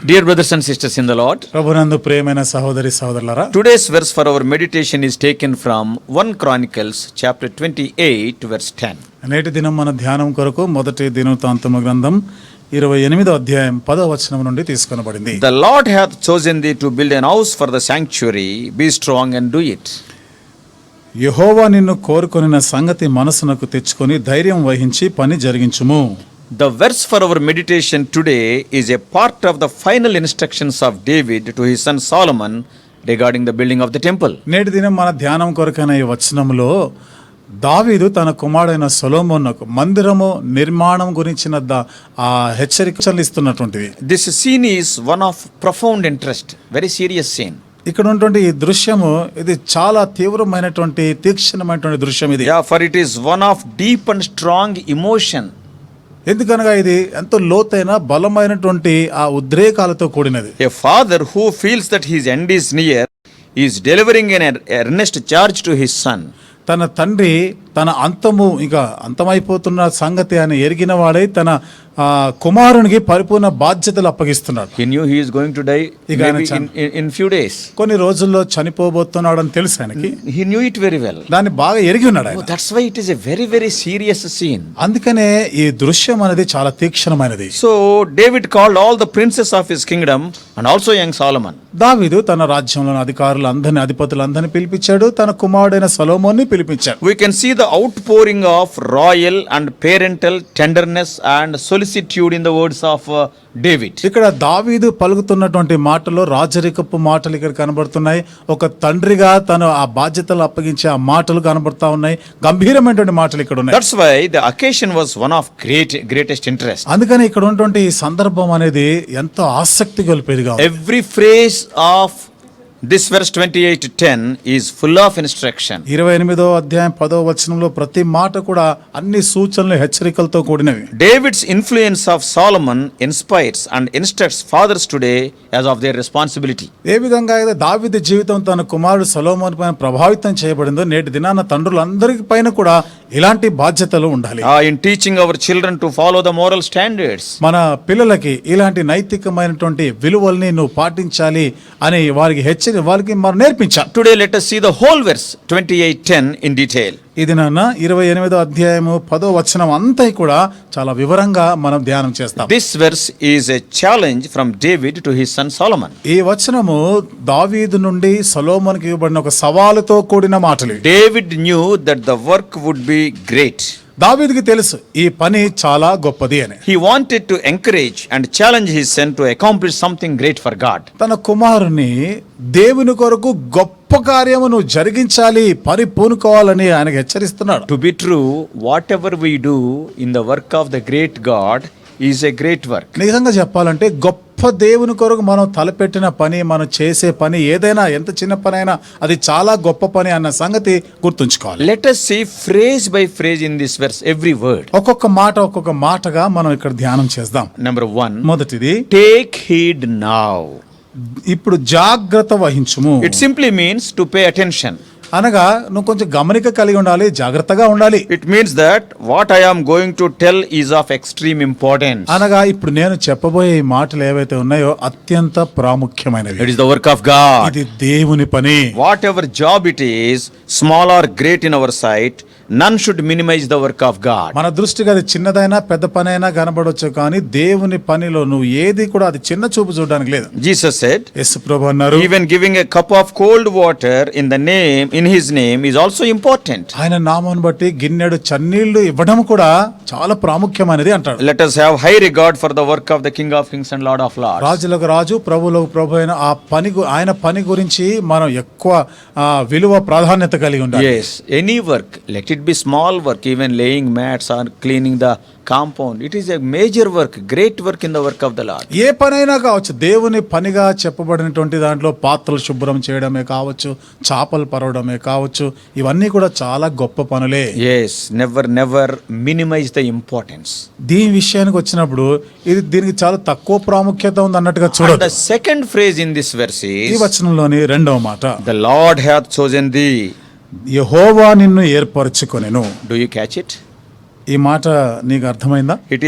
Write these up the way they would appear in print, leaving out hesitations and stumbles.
Dear brothers and sisters in the Lord, ప్రభునందు ప్రియమైన సహోదరి సహోదరులారా, today's verse for our meditation is taken from 1 Chronicles chapter 28 verse 10. నేటి దినం మన ధ్యానం కొరకు మొదటి దినవృత్తాంతము గ్రంథం 28వ అధ్యాయం 10వ వచనం నుండి తీసుకొనబడింది. The Lord hath chosen thee to build an house for the sanctuary, be strong and do it. యెహోవా నిన్ను కోరుకొనిన సంగతి మనసునకు తెచ్చుకొని ధైర్యం వహించి పని జరిగించుము. The verse for our meditation today is a part of the final instructions of David to his son Solomon regarding the building of the temple. నేటి దినం మన ధ్యానం కొరకైన ఈ వచనంలో దావీదు తన కుమారుడైన సొలొమోనుకు మందిరము నిర్మాణం గురించిన హెచ్చరికలు ఇస్తున్నటువంటిది. This scene is one of profound interest, very serious scene. ఇక్కడ ఉన్నటువంటి ఈ దృశ్యము ఇది చాలా తీవ్రమైనటువంటి తీక్షణమైనటువంటి దృశ్యం ఇది. Yeah, for it is one of deep and strong emotion. ఎందుకనగా ఇది ఎంతో లోతైన బలమైనటువంటి ఆ ఉద్రేకాలతో కూడినది. A father who feels that his end is near is delivering an earnest charge to his son. తన తండ్రి తన అంతము ఇంకా అంతమైపోతున్న సంగతి అని ఎరిగిన వాడై తన కుమారునికి పరిపూర్ణ బాధ్యతలు అప్పగిస్తున్నాడు. He knew he is going to die maybe in few days. కొన్ని రోజుల్లో చనిపోబోతున్నాడు అని తెలుసు ఆయనకి. He knew it very well. దాన్ని బాగా ఎరిగి ఉన్నాడు ఆయన. That's why it is a very very serious scene. అందుకనే ఈ దృశ్యం అనేది చాలా తీక్షణమైనది. So David called all the princes of his kingdom and also young Solomon. దావీదు తన రాజ్యంలోని అధికారులందరినీ అధిపతులందరినీ పిలిపించాడు, తన కుమారుడైన సొలొమోన్ని పిలిపించాడు. We can see the outpouring of royal and parental tenderness and solicitude in the words of David. ఇక్కడ దావీదు పలుకుతున్నటువంటి మాటలు రాజరికపు మాటలు ఇక్కడ కనబడుతున్నాయి. ఒక తండ్రిగా తను ఆ బాధ్యతలు అప్పగించే ఆ మాటలు కనబడతా ఉన్నాయి. గంభీరమైనటువంటి మాటలు ఇక్కడ ఉన్నాయి. That's why the occasion was one of greatest interest. అందుకని ఇక్కడ ఉన్నటువంటి ఈ సందర్భం అనేది ఎంతో ఆసక్తి గొలిపేదిగా ఉంది. Every phrase of this verse 28:10 is full of instruction. 28వ అధ్యాయం 10వ వచనంలో ప్రతి మాట కూడా అన్ని సూచనలు హెచ్చరికలతో కూడినవి. David's influence of Solomon inspires and instructs fathers today as of their responsibility. ఏ విధంగా అయితే దావీదు జీవితం తన కుమారుడు సొలొమోను పైన ప్రభావితం చేయబడిందో నేటి దినాన తండ్రులందరి పైన కూడా ఇలాంటి బాధ్యతలు ఉండాలి. In teaching our children to follow the moral standards. మన పిల్లలకి ఇలాంటి నైతికమైనటువంటి విలువల్ని నువ్వు పాటించాలి అని వారికి మనం నేర్పించాలి. Today let us see the whole verse 28:10 in detail. ఇది నాన్న 28వ అధ్యాయము 10వ వచనం అంతా కూడా చాలా వివరంగా మనం ధ్యానం చేస్తాం. This verse is a challenge from David to his son Solomon. ఈ వచనము దావీదు నుండి సొలొమోనుకి ఇవ్వబడిన ఒక సవాలుతో కూడిన మాటలు. David knew that the work would be great. దావీదుకి తెలుసు ఈ పని చాలా గొప్పది అని. He wanted to encourage and challenge his son to accomplish something great for God. తన కుమారుని దేవుని కొరకు గొప్ప కార్యము నువ్వు జరిగించాలి, పరిపూనుకోవాలని ఆయనకు హెచ్చరిస్తున్నాడు. To be true, whatever we do in the work of the great God is a great work. నిజంగా చెప్పాలంటే గొప్ప దేవుని కొరకు మనం తలపెట్టిన పని, మనం చేసే పని ఏదైనా ఎంత చిన్న పని అయినా అది చాలా గొప్ప పని అన్న సంగతి గుర్తుంచుకోవాలి. Let us see phrase by phrase in this verse, every word. ఒక్కొక్క మాటగా మనం ఇక్కడ ధ్యానం చేద్దాం. Number 1, మొదటిది take heed now. ఇప్పుడు జాగ్రత్త వహించుము. It simply means to pay attention. అనగా నువ్వు కొంచెం గమనిక కలిగి ఉండాలి, జాగ్రత్తగా ఉండాలి. It means that what I am going to tell is of extreme importance. అనగా ఇప్పుడు నేను చెప్పబోయే ఈ మాటలు ఏవైతే ఉన్నాయో అత్యంత ప్రాముఖ్యమైనవి. It is the work of God. ఇది దేవుని పని. Whatever job it is, small or great in our sight, none should minimize the work of God. మన దృష్టికి అది చిన్నదైనా పెద్ద పని అయినా కనబడవచ్చు, కానీ దేవుని పనిలో నువ్వు ఏది కూడా అది చిన్న చూపు చూడడానికి లేదు. Jesus said, యేసు ప్రభువు అన్నారు, even giving a cup of cold water in his name is also important. ఆయన నామమును బట్టి గిన్నెడు చన్నీళ్లు ఇవ్వడం కూడా చాలా ప్రాముఖ్యమైనది అంటాడు. Let us have high regard for the work of the King of Kings and Lord of Lords. రాజులకు రాజు ప్రభువులకు ప్రభు అయిన ఆ పని ఆయన పని గురించి మనం ఎక్కువ విలువ ప్రాధాన్యత కలిగి ఉండాలి. Yes, any work, let it be small work, even laying mats or cleaning the compound, it is a major work, great work in the work of the Lord. ఏ పనైనా కావచ్చు, దేవుని పనిగా చెప్పబడినటువంటి దాంట్లో పాత్రలు శుభ్రం చేయడమే కావచ్చు, చాపలు పరవడమే కావచ్చు, ఇవన్నీ కూడా చాలా గొప్ప పనులే. Yes, never minimize the importance. దీని విషయానికి వచ్చినప్పుడు దీనికి చాలా తక్కువ ప్రాముఖ్యత ఉంది అన్నట్టుగా చూడదు. The second phrase in this verse is, ఈ వచనంలోని రెండవ మాట, the Lord hath chosen thee. యెహోవా నిన్ను ఏర్పరచుకొనెను. Do you catch it? ఈ మాట నీకు అర్థమైందా? It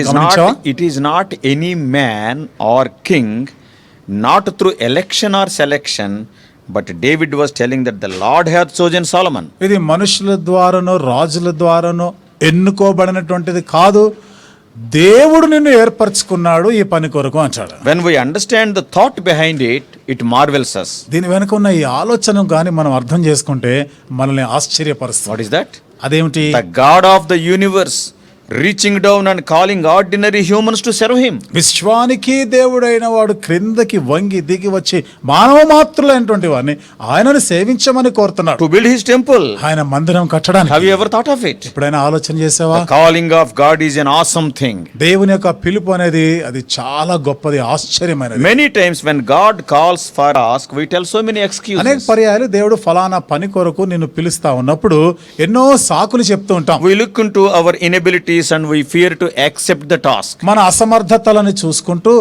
is not any man or king not through election or selection, but David was telling that the Lord hath chosen Solomon. ఇది మనుషుల ద్వారానో రాజుల ద్వారానో ఎన్నుకోబడినటువంటిది కాదు, దేవుడు నిన్ను ఏర్పరచుకున్నాడు ఈ పని కొరకు అంటాడు. When we understand the thought behind it, it marvels us. దీని వెనుక ఉన్న ఈ ఆలోచన కానీ మనం అర్థం చేసుకుంటే మనల్ని ఆశ్చర్యపరుస్తుంది. What is that? అదేమిటి? The God of the universe reaching down and calling ordinary humans to serve him. విశ్వానికి దేవుడైన వాడు క్రిందకి వంగి దిగి వచ్చి మానవ మాత్రులైనటువంటి వారిని ఆయనను సేవించమని కోరుతున్నాడు. To build his temple. ఆయన మందిరం కట్టడానికి. Have you ever thought of it? ఎప్పుడైనా ఆలోచన చేసావా? The calling of God is an awesome thing. దేవుని యొక్క పిలుపు అనేది అది చాలా గొప్పది, ఆశ్చర్యమైనది. Many times when God calls for ask, we tell so many excuses. అనేక పర్యాయాలు దేవుడు ఫలానా పని కొరకు నిన్ను పిలుస్తా ఉన్నప్పుడు ఎన్నో సాకులు చెప్తూ ఉంటాం. We look into our inabilities and we fear to accept the task. మన అసమర్థతలను చూసుకుంటూ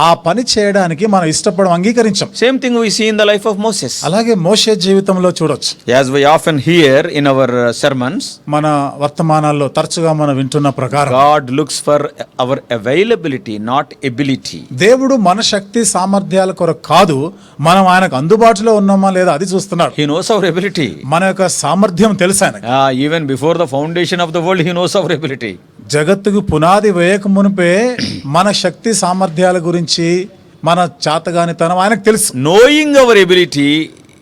ఆ పని చేయడానికి మనం ఇష్టపడం, అంగీకరించాం. Same thing we see in the life of Moses. అలాగే మోషే జీవితంలో చూడొచ్చు. As we often hear in our sermons, మన వర్తమానాల్లో తరచుగా మనం వింటున్న ప్రకారం God looks for our availability, not ability. దేవుడు మన శక్తి సామర్థ్యాల కొరకు కాదు, మనం ఆయనకు అందుబాటులో ఉన్నామా లేదా అది చూస్తున్నాడు. He knows our ability. మన యొక్క సామర్థ్యం తెలుసు ఆయనకు. Even before the foundation of the world, he knows our ability. జగత్తుకు పునాది వేయక మునిపే మన శక్తి సామర్థ్యాల గురించి, మన చాతగానితనం ఆయనకు తెలుసు. Knowing our ability,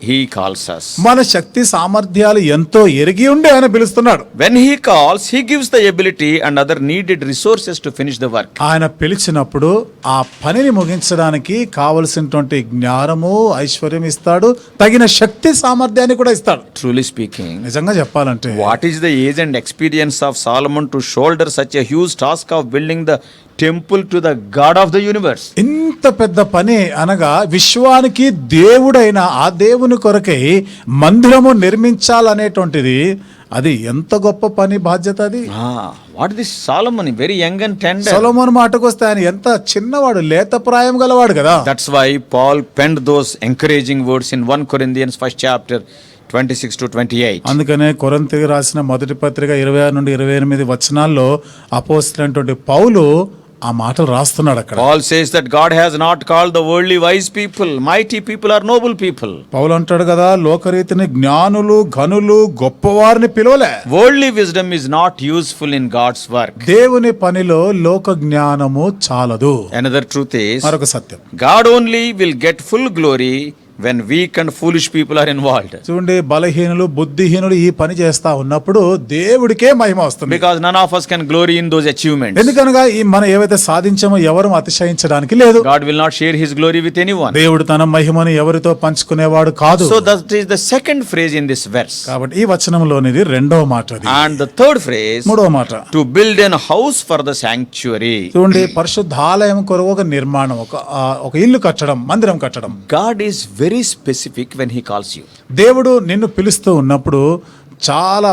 he calls us. మన శక్తి సామర్థ్యాలు ఎంతో ఎరిగి ఉండి ఆయన పిలుస్తున్నాడు. When he calls, he gives the ability and other needed resources to finish the work. ఆయన పిలిచినప్పుడు ఆ పనిని ముగించడానికి కావలసినటువంటి జ్ఞానము, ఐశ్వర్యం ఇస్తాడు, తగిన శక్తి సామర్థ్యాన్ని కూడా ఇస్తాడు. Truly speaking, నిజంగా చెప్పాలంటే what is the age and experience of Solomon to shoulder such a huge task of building the temple to the God of the universe? ఇంత పెద్ద పని అనగా విశ్వానికి దేవుడైన ఆ దేవుని కొరకై మందిరము నిర్మించాలనేటువంటిది అది ఎంత గొప్ప పని, బాధ్యత అది. What is this Solomon, very young and tender? సొలొమోను మాటకు వస్తే ఆయన ఎంత చిన్నవాడు, లేత ప్రాయం గలవాడు కదా. That's why Paul penned those encouraging words in 1 Corinthians 1st chapter 26 to 28. అందుకనే కొరింథీయులకు రాసిన మొదటి పత్రిక 26 నుండి 28 వచనాల్లో అపోస్తలుడైనటువంటి పౌలు ఆ మాటలు రాస్తున్నాడు అక్కడ. Paul says that God has not called the worldly wise people. Mighty people are noble people. పౌలు అంటాడు కదా, లోకరీతిని జ్ఞానులు, ఘనులు, గొప్పవారిని పిలవలే. Worldly wisdom is not useful in God's work. దేవుని పనిలో లోక జ్ఞానము చాలదు. Another truth is, మరొక సత్యం, God only will get full glory when weak and foolish people are involved. చూడండి, బలహీనులు, బుద్ధిహీనులు ఈ పని చేస్తా ఉన్నప్పుడు దేవుడికే మహిమ వస్తుంది. Because none of us can glory in those achievements. ఎందుకనగా ఈ మనం ఏవైతే సాధించామో ఎవరు అతిశయించడానికి లేదు. God will not share his glory with anyone. దేవుడు తన మహిమను ఎవరితో పంచుకునేవాడు కాదు. So that is the second phrase in this verse. కాబట్టి ఈ వచనంలోనిది రెండవ మాట అది. And the third phrase, మూడవ మాట, to build an house for the sanctuary. చూడండి, పరిశుద్ధాలయం కొరకు ఒక నిర్మాణం, ఒక ఇల్లు కట్టడం, మందిరం కట్టడం. God is very specific when he calls you. దేవుడు నిన్ను పిలుస్తూ ఉన్నప్పుడు చాలా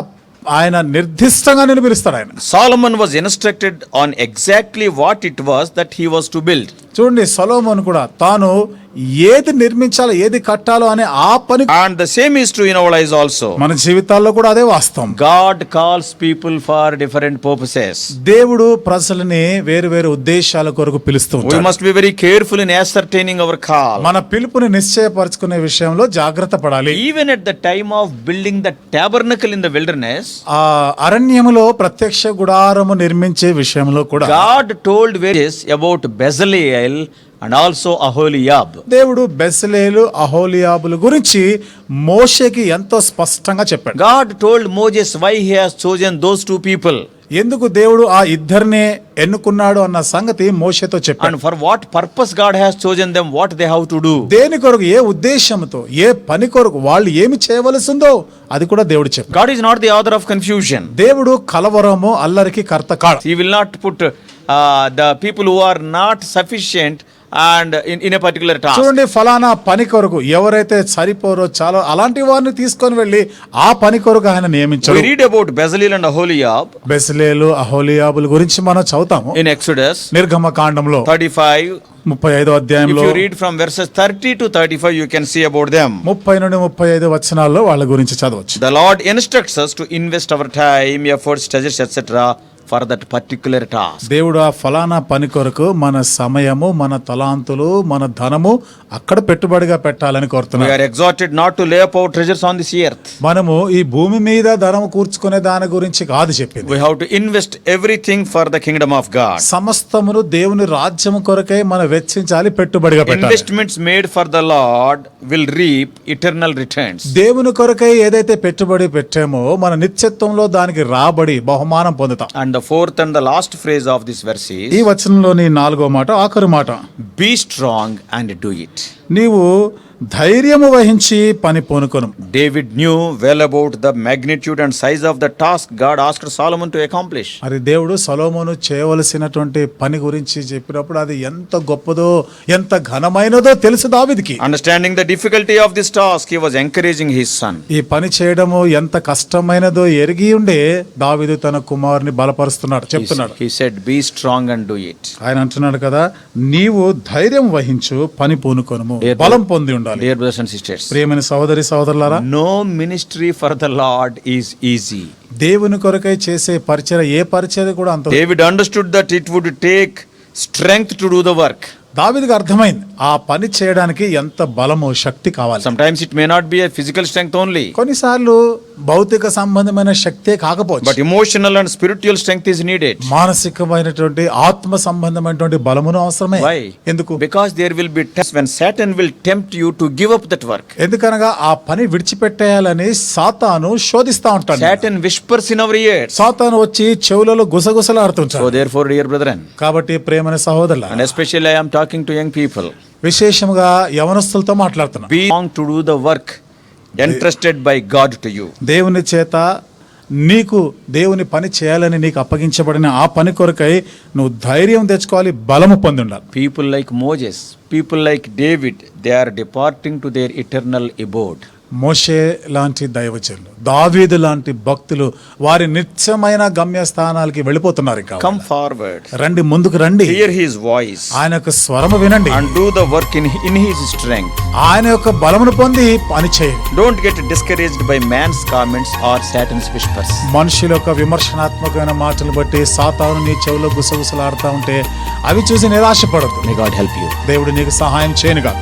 ఆయన నిర్దిష్టంగా నిన్ను పిలుస్తాడు ఆయన. Solomon was instructed on exactly what it was that he was to build. చూడండి, సొలొమోను కూడా తాను ఏది నిర్మించాలో, ఏది కట్టాలో అనే ఆ పని. And the same is true in our lives also. మన జీవితాల్లో కూడా అదే వాస్తవం. God calls people for different purposes. దేవుడు ప్రజలని వేరు వేరు ఉద్దేశాల కొరకు పిలుస్తూ We ఉంటాడు. must be very careful in ascertaining our call. మన పిలుపుని నిశ్చయపరచుకునే విషయంలో జాగ్రత్త పడాలి. Even at the time of building the tabernacle in the wilderness, ఆ అరణ్యములో ప్రత్యక్ష గుడారము నిర్మించే విషయంలో కూడా God told various about Bezalel and also Aholiab. దేవుడు బెసలేలు, అహోలియాబుల గురించి మోషేకి ఎంతో స్పష్టంగా చెప్పాడు. God told Moses why he has chosen those two people. ఎందుకు దేవుడు ఆ ఇద్దరినే ఎన్నుకున్నాడు అన్న సంగతి మోషేతో చెప్పాడు. And for what purpose God has chosen them, what they have to do. దేని కొరకు, ఏ ఉద్దేశంతో, ఏ పని కొరకు వాళ్ళు ఏమి చేయవలసిందో అది కూడా దేవుడు చెప్పాడు. God is not the author of confusion. దేవుడు కలవరము, అల్లరికి కర్త కాడు. He will not put the people who are not sufficient and in a particular task. చూడండి, ఫలానా పని కొరకు ఎవరైతే సరిపోరో చాలో అలాంటి వారిని తీసుకొని వెళ్ళి ఆ పని కొరకు ఆయన నియమించాడు. We read about Bezalel and Aholiab బెసలేలు, అహోలియాబుల గురించి మనం చదువుతాము in Exodus నిర్గమకాండంలో 35. 35వ If అధ్యాయంలో you read from verses 30 to 35, you can see about them. 30 నుండి 35 వచనాల్లో వాళ్ళ గురించి చదవచ్చు. The Lord instructs us to invest our time, efforts, treasures, etc. for that particular task. దేవుడు ఆ ఫలానా పని కొరకు మన సమయము, మన తలాంతులు, మన ధనము అక్కడ పెట్టుబడిగా పెట్టాలని We కోరుతున్నాడు. are exhorted not to lay up our treasures on this earth. మనము ఈ భూమి మీద ధనము కూర్చుకునే దాని గురించి కాదు చెప్పింది. We have to invest everything for the kingdom of God. సమస్తమును దేవుని రాజ్యము కొరకై మనం వెచ్చించాలి, పెట్టుబడిగా పెట్టాలి. Investments made for the Lord will reap eternal returns. దేవుని కొరకై ఏదైతే పెట్టుబడి పెట్టామో మన నిత్యత్వంలో దానికి రాబడి బహుమానం పొందుతాం. And the fourth and the last phrase of this verse ఈ is, వచనంలోని 4వ మాట, ఆఖరి మాట, be strong and do it. నీవు ధైర్యము వహించి పని పూనుకొను. David knew well about the magnitude and size of the task God asked Solomon to accomplish. మరి దేవుడు సొలొమోను చేయవలసినటువంటి పని గురించి చెప్పినప్పుడు అది ఎంత గొప్పదో, ఎంత ఘనమైనదో తెలుసు దావీదుకి. Understanding the difficulty of this task, he was encouraging his son. ఈ పని చేయడము ఎంత కష్టమైనదో ఎరిగి ఉండే దావీదు తన కుమారుని బలపరుస్తున్నాడు, చెప్తున్నాడు. He said, be strong and do it. ఆయన అంటున్నాడు కదా, నీవు ధైర్యం వహించు, పని పూనుకొనుము, బలం పొంది ఉండాలి. Dear brothers and sisters, ప్రియమైన సహోదరి సహోదరులారా, no ministry for the Lord is easy. దేవుని కొరకై చేసే పరిచర్య ఏ పరిచర్య కూడా అంత. David understood that it would take strength to do the work. దావీదుకు అర్థమైంది ఆ పని చేయడానికి ఎంత బలము, శక్తి కావాలి. Sometimes it may not be a physical strength only, కొన్నిసార్లు భౌతిక సంబంధమైన శక్తే కాకపోవచ్చు, but emotional and spiritual strength is needed. మానసికమైనటువంటి ఆత్మ సంబంధమైనటువంటి బలమును అవసరమే. Why? ఎందుకు? Because there will be times when Satan will tempt you to give up that work. ఎందుకనగా ఆ పని విడిచిపెట్టేయాలని సాతాను శోధిస్తా ఉంటాడు. Satan whispers in our ears. సాతాను వచ్చి చెవులలో గుసగుసలాడుతుంటాడు. So therefore, dear brethren, కాబట్టి ప్రియమైన సహోదరుల, and especially I am talking to young people, విశేషముగా యవనస్తులతో మాట్లాడుతున్నా. be strong to do the work entrusted by God to you. దేవుని చేత నీకు దేవుని పని చేయాలని నీకు అప్పగించబడిన ఆ పని కొరకై నువ్వు ధైర్యం తెచ్చుకోవాలి, బలము పొంది ఉండాలి. People like Moses, people like David, they are departing to their eternal abode. మోషే లాంటి దైవజనులు, దావీదు లాంటి భక్తులు వారి నిత్యమైన గమ్యస్థానాలకి వెళ్ళిపోతున్నారు. ఇంకా Come forward, రండి, ముందుకు రండి, hear his voice, ఆయన యొక్క స్వరము వినండి, and do the work in his strength. ఆయన యొక్క బలమును పొంది పని చేయండి. Don't get discouraged by man's comments or Satan's whispers. మనుషుల యొక్క విమర్శనాత్మకమైన మాటలు బట్టి సాతాను నీ చెవిలో గుసగుసలాడుతూ ఉంటే అవి చూసి నిరాశపడద్దు. May God help you. దేవుడు నీకు సహాయం చేయనుగా.